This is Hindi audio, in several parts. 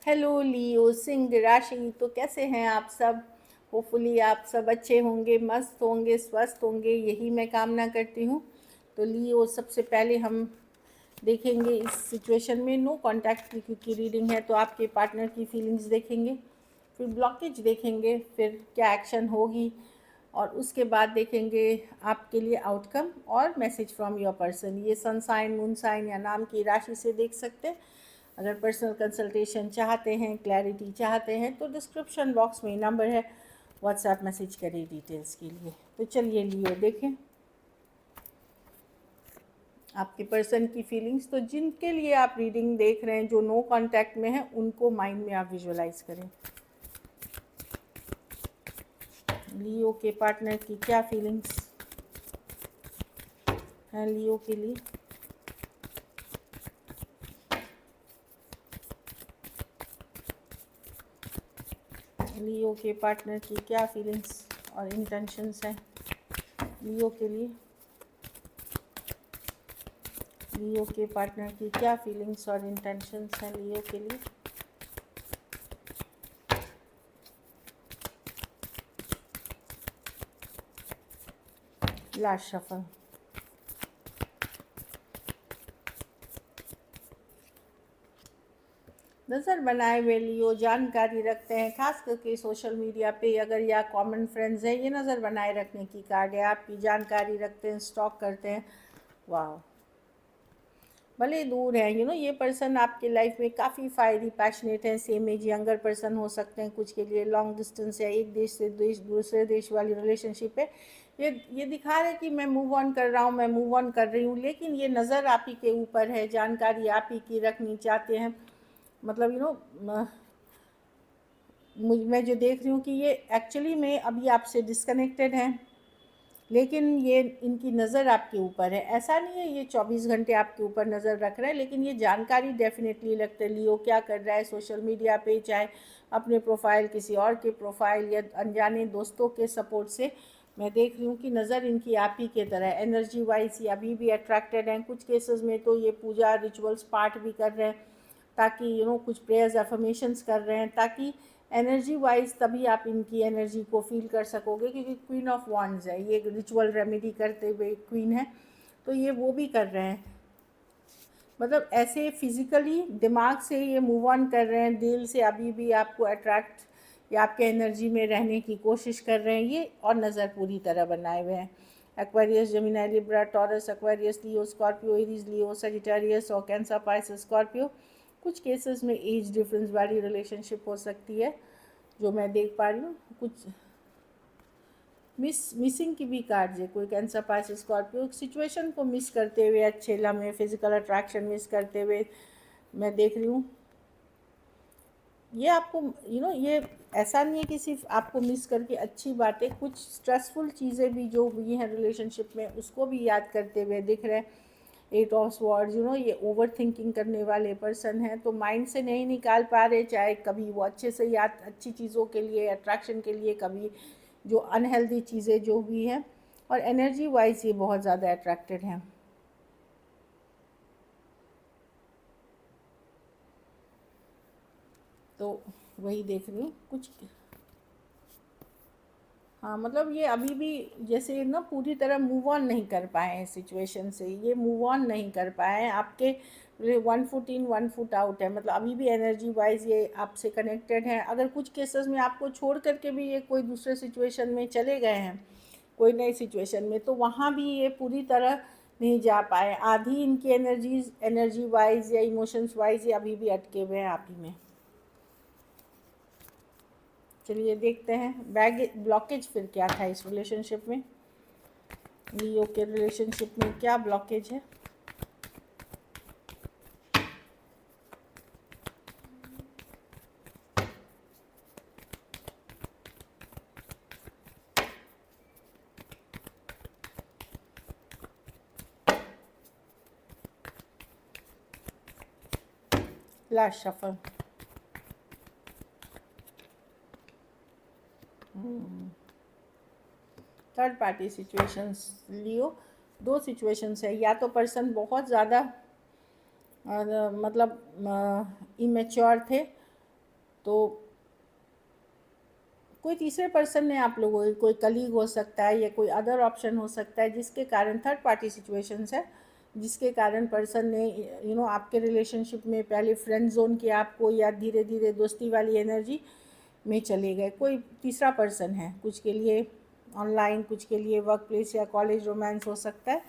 हेलो लियो सिंह राशि, तो कैसे हैं आप सब। होपफुली आप सब अच्छे होंगे, मस्त होंगे, स्वस्थ होंगे, यही मैं कामना करती हूँ। तो लियो, सबसे पहले हम देखेंगे इस सिचुएशन में नो कांटेक्ट की रीडिंग है, तो आपके पार्टनर की फीलिंग्स देखेंगे, फिर ब्लॉकेज देखेंगे, फिर क्या एक्शन होगी, और उसके बाद देखेंगे आपके लिए आउटकम और मैसेज फ्रॉम योर पर्सन। ये सन साइन, मून साइन या नाम की राशि से देख सकते हैं। अगर पर्सनल कंसल्टेशन चाहते हैं, क्लैरिटी चाहते हैं, तो डिस्क्रिप्शन बॉक्स में नंबर है, व्हाट्सएप मैसेज करें डिटेल्स के लिए। तो चलिए लियो देखें आपके पर्सन की फीलिंग्स। तो जिनके लिए आप रीडिंग देख रहे हैं, जो नो कांटेक्ट में है, उनको माइंड में आप विजुअलाइज करें। लियो के पार्टनर की क्या फीलिंग्स हैं लियो के लिए। लियो के पार्टनर की क्या फीलिंग्स और इंटेंशंस हैं लियो के लिए। लियो के पार्टनर की क्या फीलिंग्स और इंटेंशंस हैं लियो के लिए। Last shuffle. नज़र बनाए हुए लियो जानकारी रखते हैं, खास करके सोशल मीडिया पे अगर या कॉमन फ्रेंड्स हैं, ये नज़र बनाए रखने की कार्ड है। आपकी जानकारी रखते हैं, स्टॉक करते हैं। वाह, भले दूर है, ये पर्सन आपके लाइफ में काफ़ी फायरी पैशनेट है। सेम एज यंगर पर्सन हो सकते हैं, कुछ के लिए लॉन्ग डिस्टेंस या एक देश से दूसरे देश वाली रिलेशनशिप है। ये दिखा रहे कि मैं मूव ऑन कर रहा हूँ, मैं मूव ऑन कर रही हूँ, लेकिन ये नज़र आप ही के ऊपर है, जानकारी आप ही की रखनी चाहते हैं। मतलब मैं जो देख रही हूँ कि ये एक्चुअली में अभी आपसे डिस्कनेक्टेड हैं, लेकिन ये इनकी नज़र आपके ऊपर है। ऐसा नहीं है ये 24 घंटे आपके ऊपर नज़र रख रहा है, लेकिन ये जानकारी डेफिनेटली लगता है लियो क्या कर रहा है सोशल मीडिया पे, चाहे अपने प्रोफाइल, किसी और के प्रोफाइल, या अनजाने दोस्तों के सपोर्ट से। मैं देख रही हूँ कि नज़र इनकी आप ही के तरह एनर्जी वाइज ये अभी भी अट्रैक्टेड हैं। कुछ केसेस में तो ये पूजा रिचुअल्स पार्ट भी कर रहे हैं, ताकि कुछ प्रेयर्स एफर्मेशंस कर रहे हैं, ताकि एनर्जी वाइज तभी आप इनकी एनर्जी को फील कर सकोगे, क्योंकि क्वीन ऑफ वॉन्ड्स है, ये रिचुअल रेमेडी करते हुए क्वीन है, तो ये वो भी कर रहे हैं। मतलब ऐसे फिजिकली दिमाग से ये मूव ऑन कर रहे हैं, दिल से अभी भी आपको अट्रैक्ट या आपके एनर्जी में रहने की कोशिश कर रहे हैं ये, और नज़र पूरी तरह बनाए हुए हैं। Aquarius, Gemini, Libra, Taurus, Aquarius, Leo, Scorpio, Aries, Leo, Sagittarius और कैंसर, पाइसेस, स्कॉर्पियो। कुछ केसेस में एज डिफरेंस वाली रिलेशनशिप हो सकती है, जो मैं देख पा रही हूँ। कुछ मिसिंग की भी कार्ड्स है, कोई कैंसर, पाइसेस, स्कॉर्पियो सिचुएशन को मिस करते हुए, अच्छे लम्हे, फिजिकल अट्रैक्शन मिस करते हुए मैं देख रही हूँ। ये आपको ये ऐसा नहीं है कि सिर्फ आपको मिस करके अच्छी बातें, कुछ स्ट्रेसफुल चीज़ें भी जो हुई हैं रिलेशनशिप में, उसको भी याद करते हुए दिख रहे हैं। 8 ऑफ स्वॉर्ड्स, ये ओवर थिंकिंग करने वाले पर्सन हैं, तो माइंड से नहीं निकाल पा रहे, चाहे कभी वो अच्छे से याद, अच्छी चीज़ों के लिए, अट्रैक्शन के लिए, कभी जो अनहेल्दी चीज़ें जो हुई हैं, और एनर्जी वाइज ये बहुत ज़्यादा अट्रैक्टेड हैं। तो वही देख रही हूँ कुछ। हाँ, मतलब ये अभी भी जैसे पूरी तरह मूव ऑन नहीं कर पाए हैं सिचुएशन से, ये मूव ऑन नहीं कर पाए हैं। आपके 1 फुट इन 1 फुट आउट है, मतलब अभी भी एनर्जी वाइज ये आपसे कनेक्टेड हैं। अगर कुछ केसेस में आपको छोड़ करके भी ये कोई दूसरे सिचुएशन में चले गए हैं, कोई नई सिचुएशन में, तो वहाँ भी ये पूरी तरह नहीं जा पाए। आधी इनकी एनर्जी वाइज या इमोशंस वाइज ये अभी भी अटके हुए हैं आप ही में। चलिए देखते हैं ब्लॉकेज फिर क्या था इस रिलेशनशिप में। लियो के रिलेशनशिप में क्या ब्लॉकेज है। Last shuffle. Third party situations Leo, दो सिचुएशंस है। या तो पर्सन बहुत ज़्यादा मतलब इमेच्योर थे, तो कोई तीसरे पर्सन ने आप लोगों की, कोई कलीग हो सकता है या कोई अदर ऑप्शन हो सकता है, जिसके कारण थर्ड पार्टी सिचुएशंस है, जिसके कारण पर्सन ने आपके रिलेशनशिप में पहले फ्रेंड जोन किया आपको, या धीरे धीरे दोस्ती वाली एनर्जी में चले गए। कोई तीसरा पर्सन है, कुछ के लिए ऑनलाइन, कुछ के लिए वर्क प्लेस या कॉलेज रोमांस हो सकता है।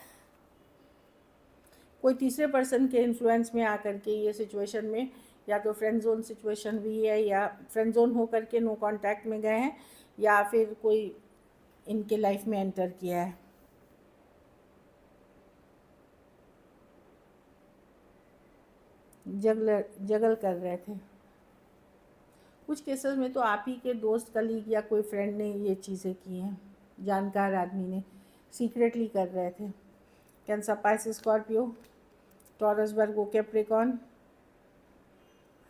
कोई तीसरे पर्सन के इन्फ्लुएंस में आकर के ये सिचुएशन में, या तो फ्रेंड जोन सिचुएशन हुई है, या फ्रेंड जोन हो करके नो कांटेक्ट में गए हैं, या फिर कोई इनके लाइफ में एंटर किया है। जगल कर रहे थे। कुछ केसेस में तो आप ही के दोस्त, कलीग या कोई फ्रेंड ने ये चीज़ें की हैं, जानकार आदमी ने सीक्रेटली कर रहे थे। कैंसर, पाइसेस, स्कॉर्पियो, टॉरस, वर्गो, कैप्रिकॉर्न,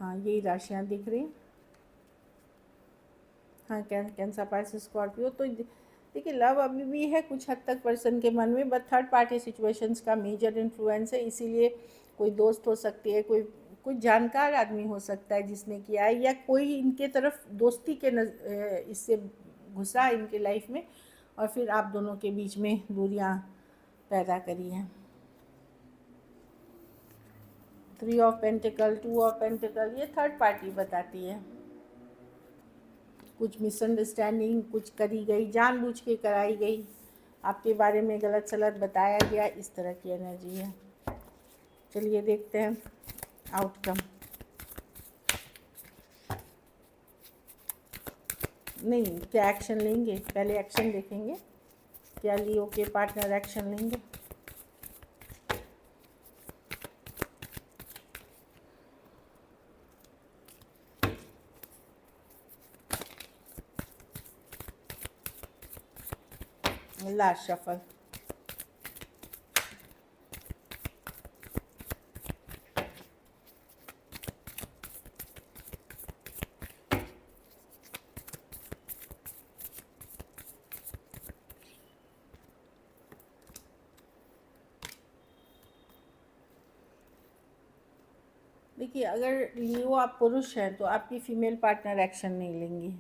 हाँ यही राशियाँ दिख रही। हाँ, कैंसर, पाइसेस, स्कॉर्पियो। तो देखिए, लव अभी भी है कुछ हद तक पर्सन के मन में, बट थर्ड पार्टी सिचुएशंस का मेजर इन्फ्लुएंस है। इसीलिए कोई दोस्त हो सकती है, कोई जानकार आदमी हो सकता है जिसने किया है, या कोई इनके तरफ दोस्ती के इससे घुसा इनके लाइफ में, और फिर आप दोनों के बीच में दूरियां पैदा करी हैं। 3 ऑफ पेंटिकल, 2 ऑफ पेंटिकल, ये थर्ड पार्टी बताती है। कुछ मिसअंडरस्टैंडिंग कुछ करी गई, जानबूझ के कराई गई, आपके बारे में गलत सलत बताया गया, इस तरह की एनर्जी है। चलिए देखते हैं आउटकम। नहीं, क्या एक्शन लेंगे, पहले एक्शन देखेंगे, क्या लियो के पार्टनर एक्शन लेंगे। Last shuffle. देखिए, अगर लियो आप पुरुष हैं तो आपकी फीमेल पार्टनर एक्शन नहीं लेंगी,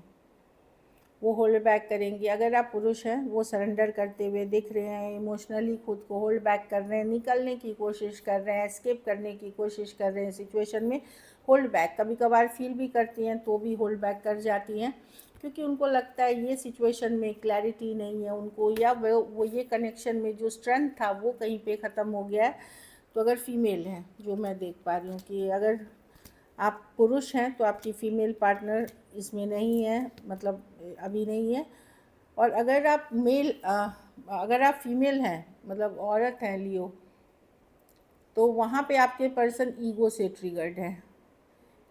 वो होल्ड बैक करेंगी। अगर आप पुरुष हैं, वो सरेंडर करते हुए दिख रहे हैं, इमोशनली खुद को होल्ड बैक कर रहे हैं, निकलने की कोशिश कर रहे हैं, एस्केप करने की कोशिश कर रहे हैं सिचुएशन में। होल्ड बैक कभी कभार फील भी करती हैं, तो भी होल्ड बैक कर जाती हैं, क्योंकि उनको लगता है ये सिचुएशन में क्लैरिटी नहीं है उनको, या वो ये कनेक्शन में जो स्ट्रेंथ था वो कहीं पे ख़त्म हो गया है। तो अगर फीमेल हैं, जो मैं देख पा रही हूँ कि अगर आप पुरुष हैं तो आपकी फ़ीमेल पार्टनर इसमें नहीं है, मतलब अभी नहीं है। और अगर आप अगर आप फीमेल हैं, मतलब औरत हैं लियो, तो वहाँ पे आपके पर्सन ईगो से ट्रिगर्ड है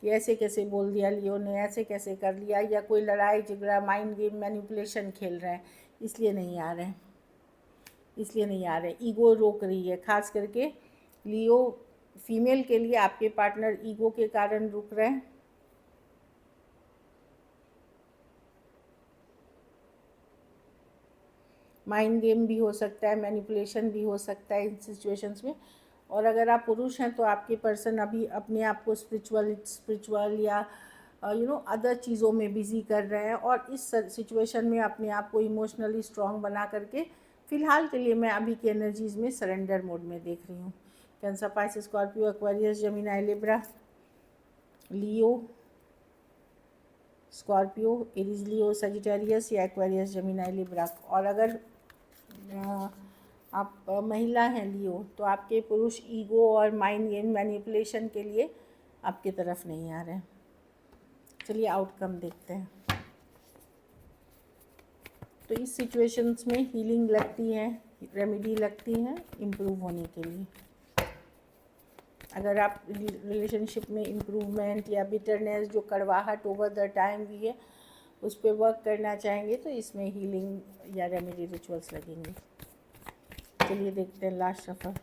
कि ऐसे कैसे बोल दिया लियो ने, ऐसे कैसे कर लिया, या कोई लड़ाई झगड़ा, माइंड गेम, मैनिपुलेशन खेल रहे हैं, इसलिए नहीं आ रहे हैं, इसलिए नहीं आ रहे। ईगो रोक रही है, खास करके लियो फीमेल के लिए आपके पार्टनर ईगो के कारण रुक रहे हैं। माइंड गेम भी हो सकता है, मैनिपुलेशन भी हो सकता है इन सिचुएशंस में। और अगर आप पुरुष हैं तो आपके पर्सन अभी अपने आप को स्पिरिचुअल या अदर चीज़ों में बिज़ी कर रहे हैं, और इस सिचुएशन में अपने आप को इमोशनली स्ट्रॉन्ग बना करके फ़िलहाल के लिए मैं अभी की एनर्जीज़ में सरेंडर मोड में देख रही हूँ। Cancer, Pisces, Scorpio, Aquarius, Gemini, Libra, Leo, Scorpio, Aries, Leo, Sagittarius या एक्वेरियस, जेमिनी, लिब्रा। और अगर आप महिला हैं लियो, तो आपके पुरुष ईगो और माइंड गेम, मैनिपुलेशन के लिए आपकी तरफ नहीं आ रहे हैं। चलिए आउटकम देखते हैं। तो इस सिचुएशंस में हीलिंग लगती है, रेमेडी लगती हैं इम्प्रूव होने के लिए। अगर आप रिलेशनशिप में इम्प्रूवमेंट या बिटरनेस, जो कड़वाहट ओवर द टाइम भी है, उस पर वर्क करना चाहेंगे, तो इसमें हीलिंग या रेमेडी रिचुअल्स लगेंगे। चलिए देखते हैं लास्ट सफ़र।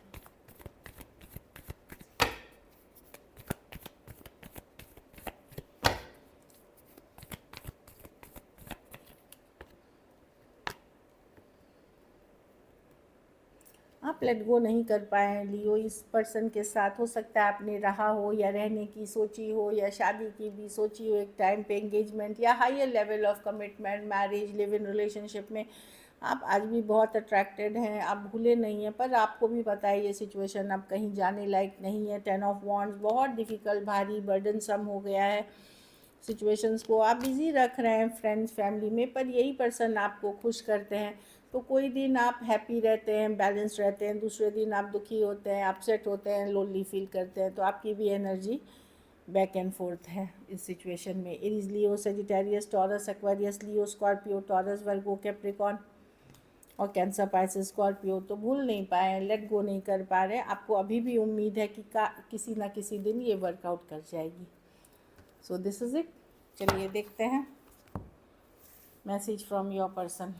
आप लेट गो नहीं कर पाए लियो इस पर्सन के साथ। हो सकता है आपने रहा हो या रहने की सोची हो या शादी की भी सोची हो एक टाइम पे, एंगेजमेंट या higher level of commitment, marriage, live in relationship में आप आज भी बहुत अट्रैक्टेड हैं, आप भूले नहीं हैं, पर आपको भी पता है ये सिचुएशन अब कहीं जाने लायक नहीं है। 10 ऑफ वॉन्ड्स बहुत डिफ़िकल्ट, भारी, बर्डनसम हो गया है सिचुएशंस को। आप बिज़ी रख रहे हैं फ्रेंड्स फैमिली में, पर यही पर्सन आपको खुश करते हैं। तो कोई दिन आप हैप्पी रहते हैं, बैलेंस रहते हैं, दूसरे दिन आप दुखी होते हैं, अपसेट होते हैं, लोनली फील करते हैं। तो आपकी भी एनर्जी बैक एंड फोर्थ है इस सिचुएशन में। एरीज, लियो, Sagittarius, taurus, Aquarius, Leo, Scorpio, taurus, वर्गो, कैप्रिकॉर्न और कैंसर, पाइसेस, स्कॉर्पियो। तो भूल नहीं पाए, लेट गो नहीं कर पा रहे। आपको अभी भी उम्मीद है कि किसी ना किसी दिन ये वर्कआउट कर जाएगी। So this is it. चलिए देखते हैं message from your person.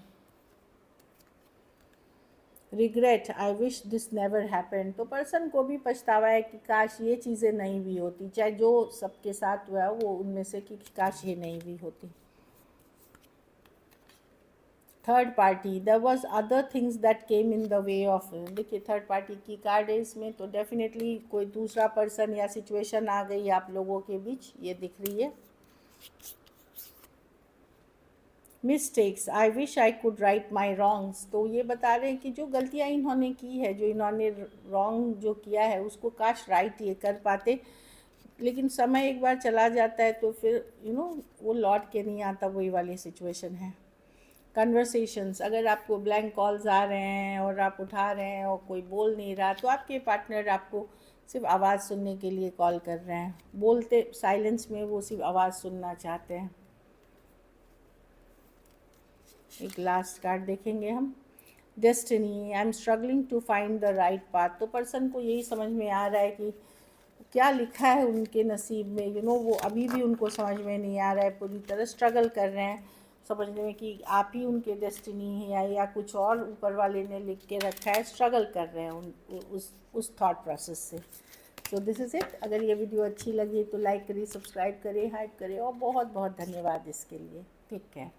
Regret, I wish this never happened. तो पर्सन को भी पछतावा है कि काश ये चीज़ें नहीं भी होती, चाहे जो सबके साथ हुआ वो उनमें से कि काश ये नहीं भी होती। Third party, there was other things that came in the way of. देखिए थर्ड पार्टी की कार्ड है इसमें, तो डेफिनेटली कोई दूसरा पर्सन या सिचुएशन आ गई आप लोगों के बीच, ये दिख रही है। Mistakes, I wish I could write my wrongs. तो ये बता रहे हैं कि जो गलतियाँ इन्होंने की है, जो इन्होंने रॉन्ग जो किया है उसको काश राइट ये कर पाते, लेकिन समय एक बार चला जाता है तो फिर वो लौट के नहीं आता, वही वाली सिचुएशन है। कन्वर्सेशंस, अगर आपको ब्लैंक कॉल्स आ रहे हैं और आप उठा रहे हैं और कोई बोल नहीं रहा, तो आपके पार्टनर आपको सिर्फ आवाज़ सुनने के लिए कॉल कर रहे हैं, बोलते साइलेंस में वो सिर्फ आवाज़ सुनना चाहते हैं। एक लास्ट कार्ड देखेंगे हम। Destiny, I am struggling to find the right path. तो पर्सन को यही समझ में आ रहा है कि क्या लिखा है उनके नसीब में, वो अभी भी उनको समझ में नहीं आ रहा है, पूरी तरह स्ट्रगल कर रहे हैं समझने में कि आप ही उनके डेस्टिनी है या कुछ और ऊपर वाले ने लिख के रखा है। स्ट्रगल कर रहे हैं उस थॉट प्रोसेस से। तो दिस इज़ इट। अगर ये वीडियो अच्छी लगी तो लाइक करिए, सब्सक्राइब करिए, हाइप करिए और बहुत बहुत धन्यवाद इसके लिए। Take care.